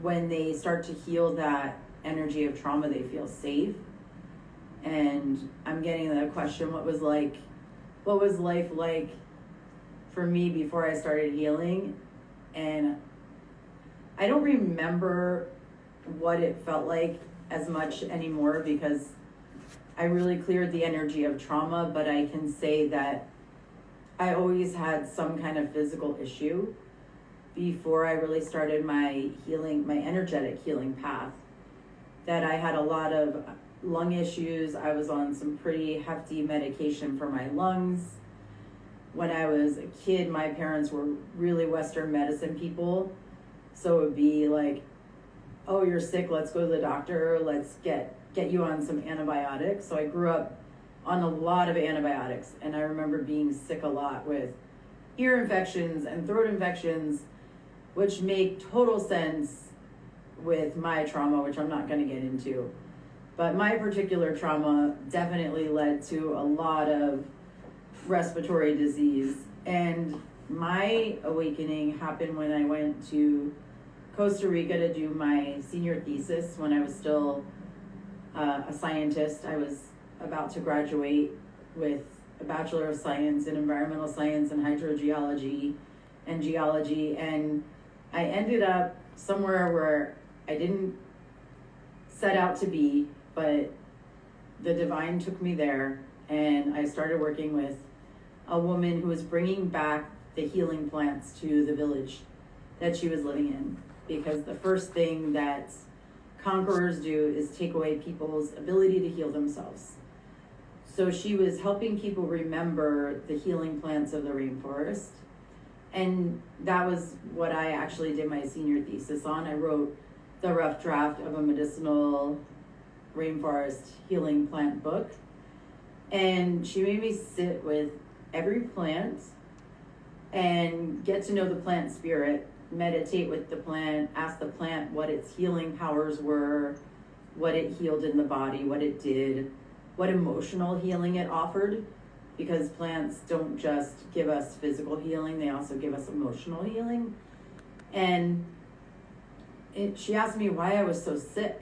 when they start to heal that energy of trauma, they feel safe. And I'm getting the question, what was life like for me before I started healing? And I don't remember what it felt like as much anymore because I really cleared the energy of trauma, but I can say that I always had some kind of physical issue before I really started my healing, my energetic healing path. That I had a lot of lung issues. I was on some pretty hefty medication for my lungs. When I was a kid, my parents were really Western medicine people. So it would be like, oh, you're sick, let's go to the doctor, let's get you on some antibiotics. So I grew up on a lot of antibiotics, and I remember being sick a lot with ear infections and throat infections, which make total sense with my trauma, which I'm not going to get into. But my particular trauma definitely led to a lot of respiratory disease. And my awakening happened when I went to Costa Rica to do my senior thesis when I was still a scientist. I was about to graduate with a Bachelor of Science in Environmental Science and Hydrogeology and Geology. And I ended up somewhere where I didn't set out to be, but the divine took me there, and I started working with a woman who was bringing back the healing plants to the village that she was living in, because the first thing that conquerors do is take away people's ability to heal themselves. So she was helping people remember the healing plants of the rainforest, and that was what I actually did my senior thesis on. I wrote the rough draft of a medicinal rainforest healing plant book, and she made me sit with every plant and get to know the plant spirit, meditate with the plant, ask the plant what its healing powers were, what it healed in the body, what it did, what emotional healing it offered, because plants don't just give us physical healing, they also give us emotional healing. And she asked me why I was so sick.